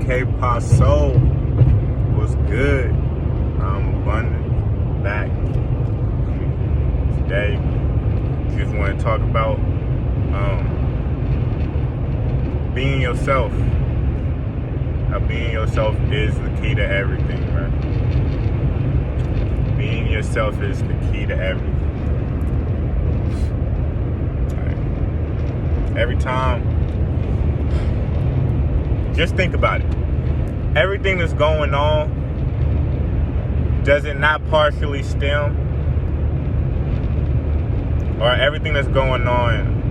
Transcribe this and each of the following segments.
K Paso was good. I'm abundant back today. Just want to talk about being yourself. How being yourself is the key to everything, right? Being yourself is the key to everything. Right. Every time, just think about it. Everything that's going on, does it not partially stem? Or everything that's going on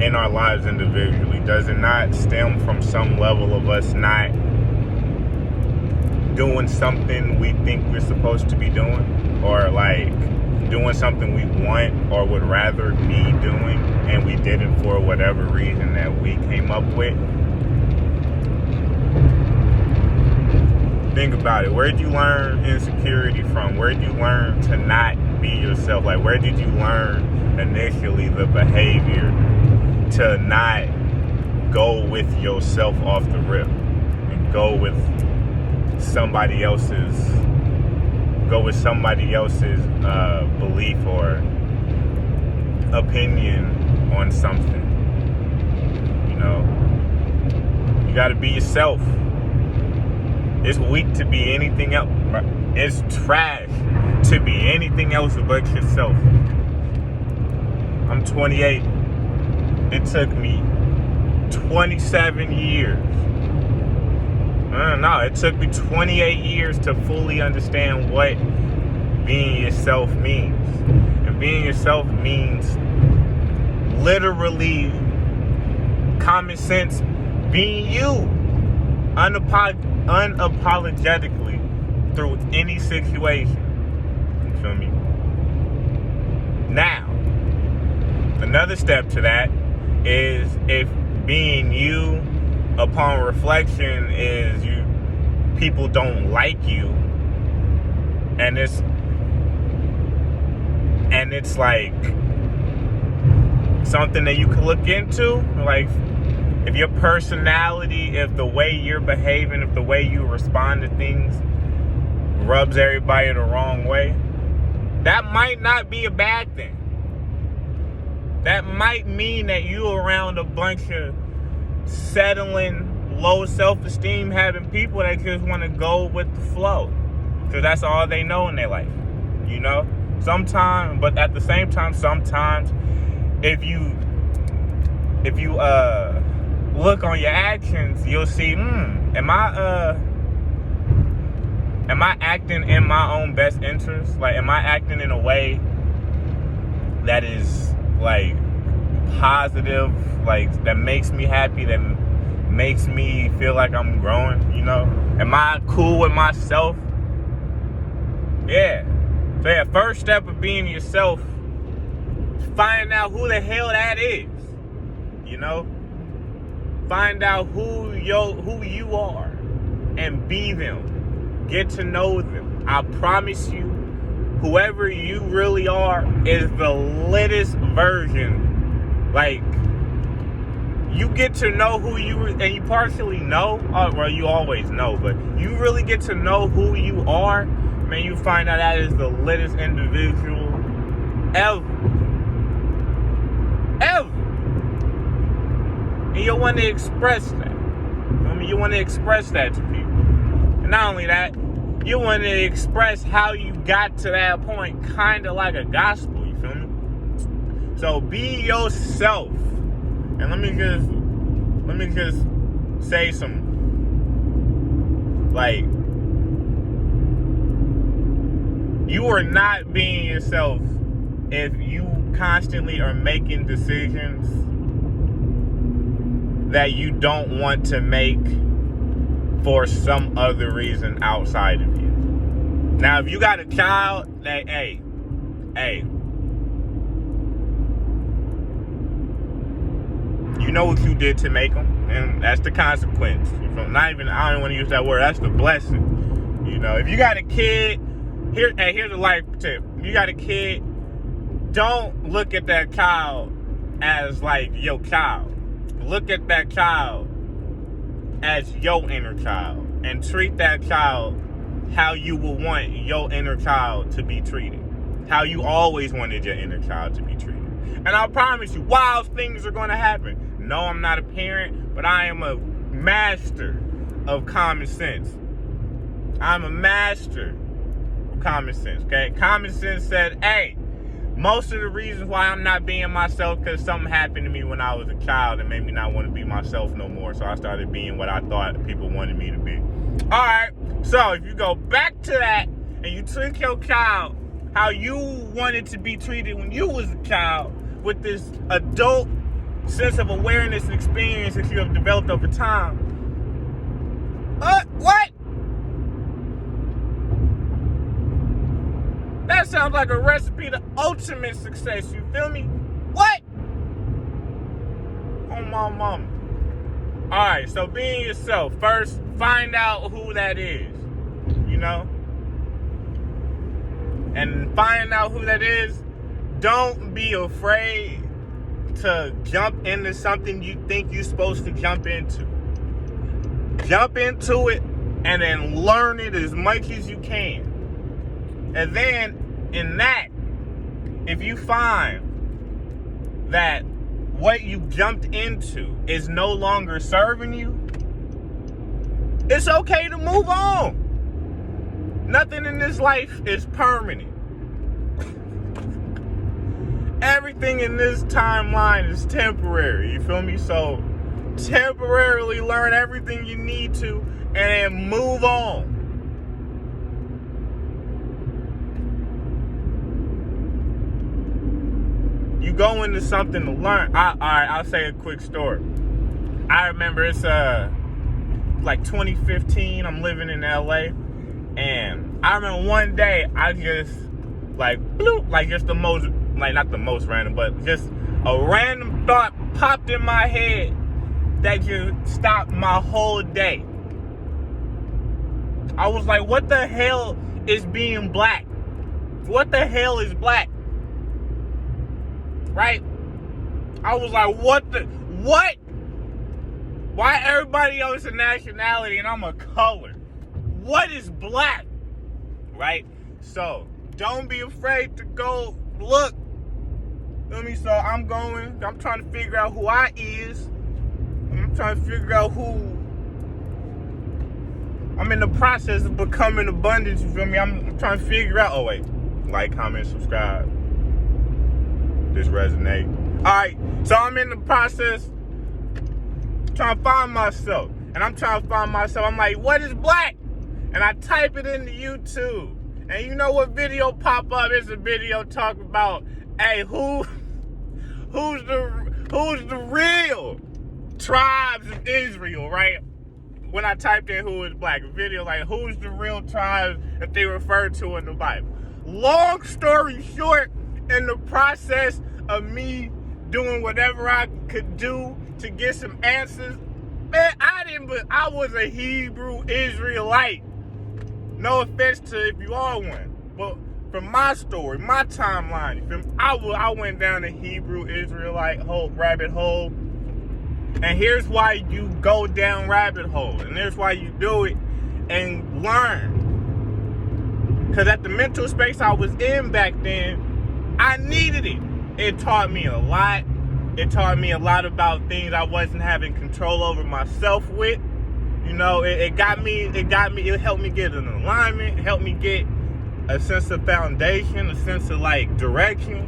in our lives individually, does it not stem from some level of us not doing something we think we're supposed to be doing? Or like doing something we want or would rather be doing and we did it for whatever reason that we came up with? Think about it. Where did you learn insecurity from? Where did you learn to not be yourself? Like, where did you learn initially the behavior to not go with yourself off the rip and go with somebody else's belief or opinion on something? You know, you got to be yourself. It's weak to be anything else. It's trash to be anything else but yourself. I'm 28. It took me 27 years. No, it took me 28 years to fully understand what being yourself means. And being yourself means literally common sense, being you. Unapologetically through any situation. You feel me? Now, another step to that is if being you upon reflection is people don't like you, and it's like something that you can look into, like if your personality, if the way you're behaving, if the way you respond to things rubs everybody the wrong way, that might not be a bad thing. That might mean that you're around a bunch of settling, low self-esteem having people that just want to go with the flow. Because that's all they know in their life. You know? Sometimes, but at the same time, sometimes if you look on your actions, you'll see, am I acting in my own best interest? Like, am I acting in a way that is like positive, like that makes me happy, that makes me feel like I'm growing, you know? Am I cool with myself? Yeah. So yeah, first step of being yourself, find out who the hell that is. You know? Find out who you are and be them. Get to know them. I promise you, whoever you really are is the littest version. Like, you get to know who you, and you partially know, well, you always know, but you really get to know who you are, man, you find out that is the littest individual ever. And you want to express that. I mean, you want to express that to people. And not only that, you want to express how you got to that point, kind of like a gospel, you feel me? So be yourself. And let me just say some, like, you are not being yourself if you constantly are making decisions that you don't want to make for some other reason outside of you. Now, if you got a child that, hey, you know what you did to make them, and that's the consequence. I don't want to use that word. That's the blessing. You know, if you got a kid, here's a life tip. If you got a kid, don't look at that child as like your child. Look at that child as your inner child and treat that child how you would want your inner child to be treated. How you always wanted your inner child to be treated. And I promise you, wild things are going to happen. No, I'm not a parent, but I am a master of common sense. I'm a master of common sense, okay? Common sense said, hey, most of the reasons why I'm not being myself because something happened to me when I was a child and made me not want to be myself no more. So I started being what I thought people wanted me to be. All right, so if you go back to that and you treat your child how you wanted to be treated when you was a child with this adult sense of awareness and experience that you have developed over time. What? That sounds like a recipe to ultimate success, you feel me? What? Oh, my mama. Alright, so being yourself. First, find out who that is, you know? And find out who that is, don't be afraid to jump into something you think you're supposed to jump into. Jump into it and then learn it as much as you can. And then in that, if you find that what you jumped into is no longer serving you, it's okay to move on. Nothing in this life is permanent. Everything in this timeline is temporary, you feel me? So temporarily learn everything you need to and then move on. You go into something to learn. I'll say a quick story. I remember it's like 2015. I'm living in LA, and I remember one day I just just the most, like not the most random, but just a random thought popped in my head that just stopped my whole day. I was like, what the hell is being black? What the hell is black? Right? I was like, what? Why everybody else a nationality and I'm a color? What is black? Right? So, don't be afraid to go look. Feel me? So I'm trying to figure out who I is. I'm trying to figure out who. I'm in the process of becoming abundance, you feel me? I'm trying to figure out, oh wait, like, comment, subscribe. This resonate. Alright, so I'm in the process trying to find myself. And I'm trying to find myself. I'm like, what is black? And I type it into YouTube. And you know what video pop up? It's a video talking about, hey, who's the real tribes of Israel, right? When I typed in who is black, a video like who's the real tribes that they refer to in the Bible. Long story short, in the process of me doing whatever I could do to get some answers, man, I was a Hebrew Israelite. No offense to if you are one, but from my story, my timeline, I went down the Hebrew Israelite rabbit hole. And here's why you go down rabbit hole. And here's why you do it and learn. Because at the mental space I was in back then, I needed it. It taught me a lot. It taught me a lot about things I wasn't having control over myself with. You know, it helped me get an alignment. It helped me get a sense of foundation, a sense of like direction.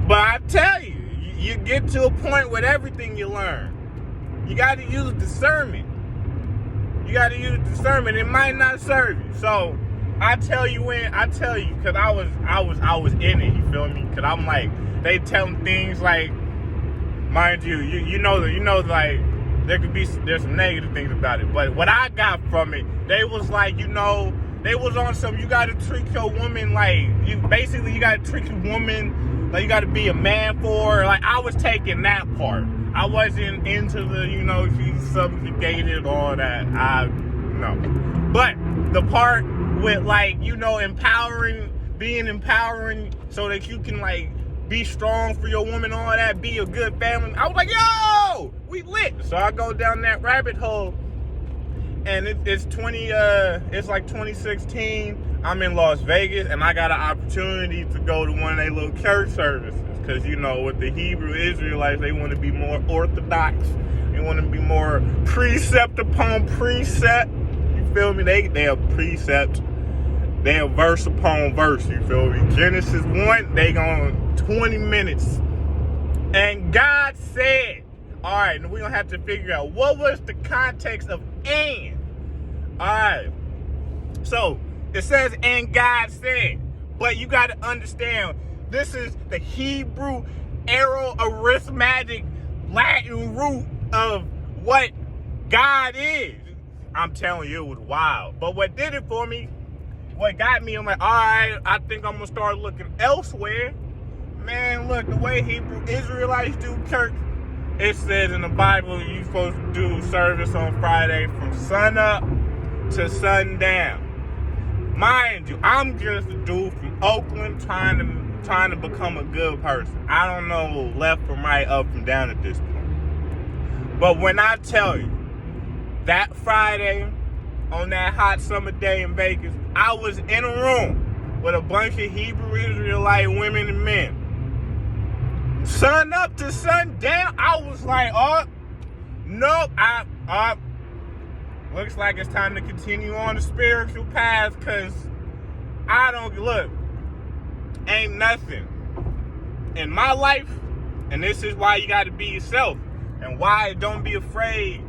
But I tell you, you get to a point with everything you learn. You got to use discernment. It might not serve you. So I tell you, because I was in it. You feel me? Because I'm like, they tell them things like, mind you, you know, like there's some negative things about it. But what I got from it, they was like, you know, they was on some. You got to treat your woman like you got to treat your woman. Like, you got to be a man for her. Like, I was taking that part. I wasn't into the, you know, she's subjugated, all that. No. But the part with, like, you know, being empowering so that you can, like, be strong for your woman, all that, be a good family. I was like, yo, we lit. So I go down that rabbit hole, and it's like 2016. I'm in Las Vegas, and I got an opportunity to go to one of their little church services. Because, you know, with the Hebrew Israelites, they want to be more orthodox. They want to be more precept upon precept. You feel me? They are precept. They are verse upon verse. You feel me? Genesis 1, they gone 20 minutes. And God said, all right, we're going to have to figure out what was the context of and. All right. So, it says, and God said. But you got to understand, this is the Hebrew arithmetic Latin root of what God is. I'm telling you, it was wild. But what did it for me, what got me, I'm like, all right, I think I'm going to start looking elsewhere. Man, look, the way Hebrew Israelites do church, it says in the Bible, you're supposed to do service on Friday from sun up to sundown. Mind you, I'm just a dude from Oakland trying to become a good person. I don't know left from right, up from down at this point. But when I tell you, that Friday, on that hot summer day in Vegas, I was in a room with a bunch of Hebrew Israelite women and men. Sun up to sundown, I was like, oh, nope, looks like it's time to continue on the spiritual path, because I don't, look, ain't nothing in my life, and this is why you got to be yourself, and why don't be afraid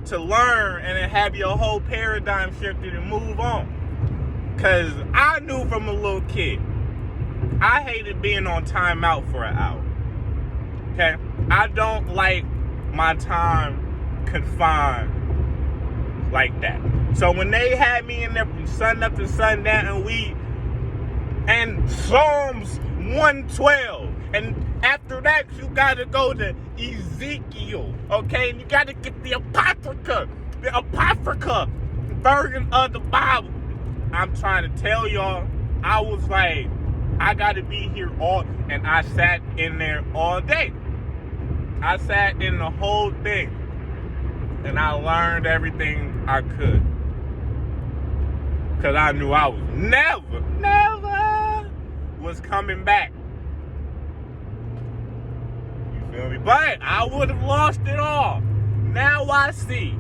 to learn and then have your whole paradigm shifted and move on. Because I knew from a little kid, I hated being on timeout for an hour. Okay? I don't like my time confined like that. So when they had me in there from sun up to sundown, and Psalms 112, and after that you gotta go to Ezekiel, okay? And you gotta get the Apocrypha version of the Bible. I'm trying to tell y'all, I was like, I gotta be here and I sat in there all day. I sat in the whole thing, and I learned everything I could. Because I knew I was never was coming back. You feel me? But I would have lost it all. Now I see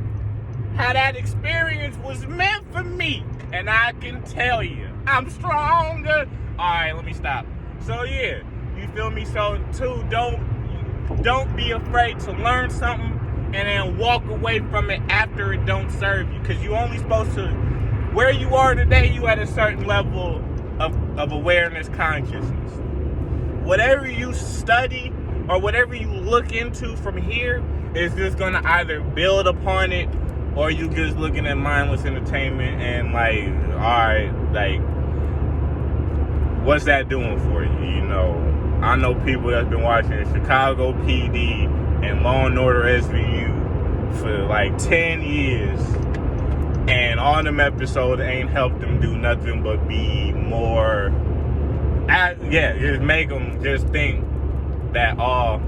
how that experience was meant for me. And I can tell you, I'm stronger. All right, let me stop. So yeah, you feel me? So too, don't be afraid to learn something and then walk away from it after it don't serve you. Because you only supposed to, where you are today, you at a certain level of awareness, consciousness. Whatever you study or whatever you look into from here is just going to either build upon it, or you just looking at mindless entertainment and like, all right, like, what's that doing for you? You know, I know people that's been watching Chicago PD and Law and Order SVU for like 10 years, and all them episodes ain't helped them do nothing but be more, just make them just think that, Law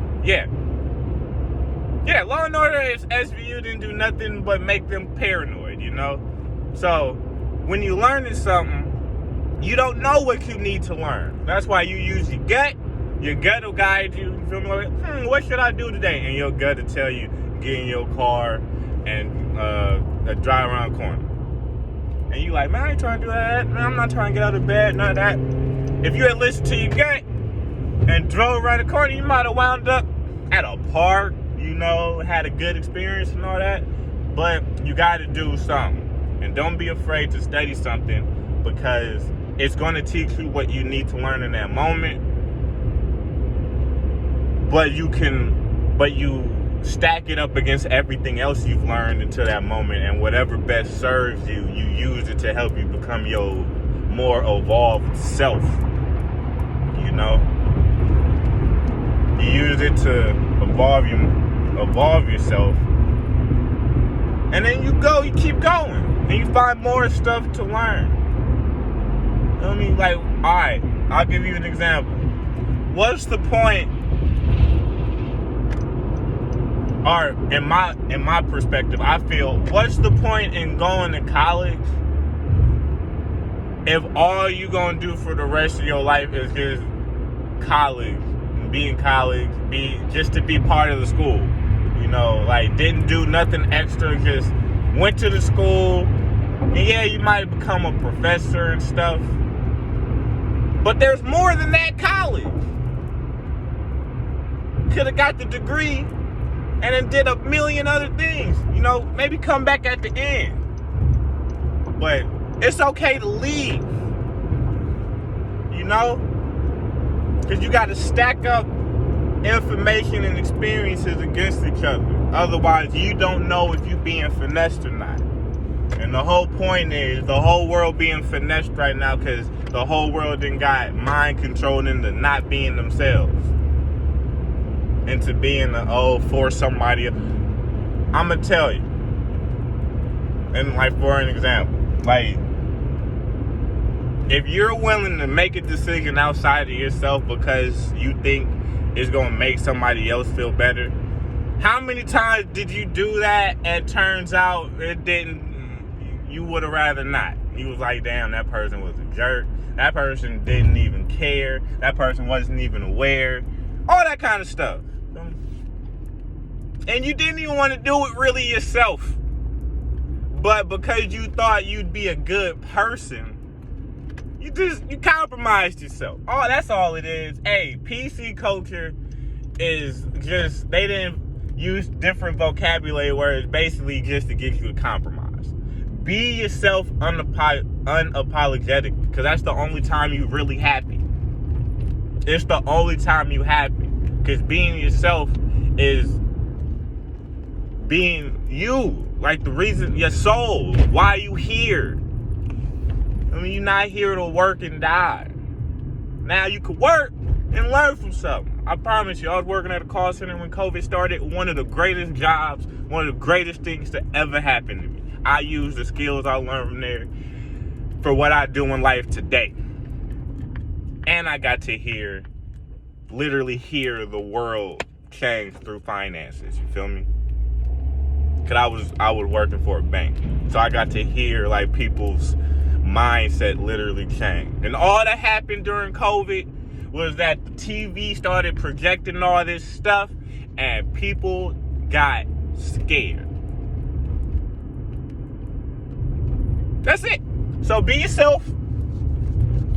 and Order SVU didn't do nothing but make them paranoid, you know? So, when you're learning something, you don't know what you need to learn. That's why you use your gut. Your gut will guide you. You feel me? Like, what should I do today? And your gut will tell you, get in your car and drive around the corner. And you like, man, I ain't trying to do that. Man, I'm not trying to get out of bed, none of that. If you had listened to your gut and drove around the corner, you might have wound up at a park, you know, had a good experience and all that. But you got to do something. And don't be afraid to study something, because it's going to teach you what you need to learn in that moment. But you stack it up against everything else you've learned until that moment, and whatever best serves you, you use it to help you become your more evolved self. You know? You use it to evolve yourself. And then you keep going. And you find more stuff to learn. You know what I mean? Like, alright, I'll give you an example. what's the point? Or in my perspective, I feel, what's the point in going to college if all you gonna do for the rest of your life is just college, be in college, just to be part of the school? You know, like, didn't do nothing extra, just went to the school. And yeah, you might become a professor and stuff, but there's more than that. College could have got the degree and then did a million other things. You know, maybe come back at the end. But it's okay to leave. You know? Because you got to stack up information and experiences against each other. Otherwise, you don't know if you're being finessed or not. And the whole point is, the whole world being finessed right now because the whole world then got mind controlled into not being themselves. Into being for somebody else. I'm going to tell you. And like, for an example, like, if you're willing to make a decision outside of yourself because you think it's going to make somebody else feel better, how many times did you do that and turns out it didn't, you would have rather not? You was like, damn, that person was a jerk. That person didn't even care. That person wasn't even aware. All that kind of stuff. And you didn't even want to do it really yourself. But because you thought you'd be a good person, you compromised yourself. Oh, that's all it is. Hey, PC culture is just, they didn't use different vocabulary words basically just to get you to compromise. Be yourself unapologetically, because that's the only time you're really happy. It's the only time you're happy. Because being yourself is being you. Like, the reason, your soul, why you here. I mean, you're not here to work and die. Now, you could work and learn from something. I promise you, I was working at a call center when COVID started. One of the greatest jobs, one of the greatest things to ever happen to me. I use the skills I learned from there for what I do in life today. And I got to literally hear the world change through finances. You feel me? Because I was working for a bank. So I got to hear, like, people's mindset literally change. And all that happened during COVID was that the TV started projecting all this stuff and people got scared. That's it. So be yourself.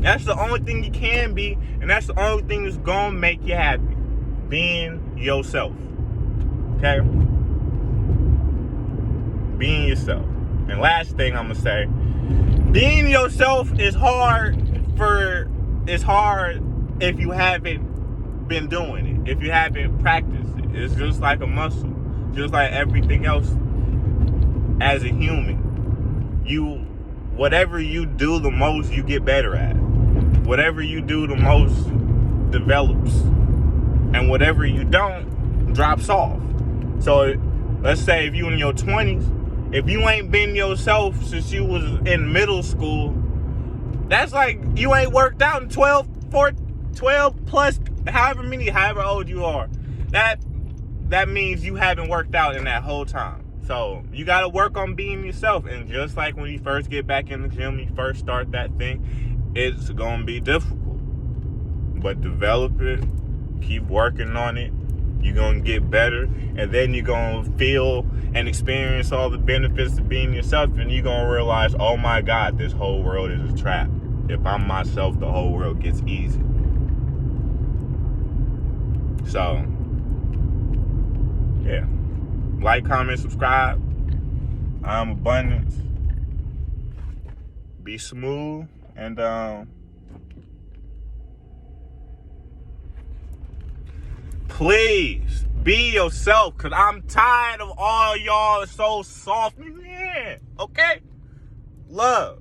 That's the only thing you can be, and that's the only thing that's gonna make you happy. Being yourself. Okay? Being yourself. And last thing I'm gonna say, being yourself is hard if you haven't been doing it, if you haven't practiced it. It's just like a muscle, just like everything else. As a human, whatever you do the most, you get better at. Whatever you do the most develops, and whatever you don't drops off. So let's say if you in your 20s, if you ain't been yourself since you was in middle school, that's like you ain't worked out in 12 plus, however old you are. That means you haven't worked out in that whole time. So you got to work on being yourself. And just like when you first get back in the gym, you first start that thing, it's going to be difficult. But develop it, keep working on it. You're going to get better. And then you're going to feel and experience all the benefits of being yourself. And you're going to realize, oh my God, this whole world is a trap. If I'm myself, the whole world gets easy. So, yeah. Like, comment, subscribe. I'm Abundance. Be smooth. And, please be yourself, because I'm tired of all y'all so soft. Yeah, okay? Love.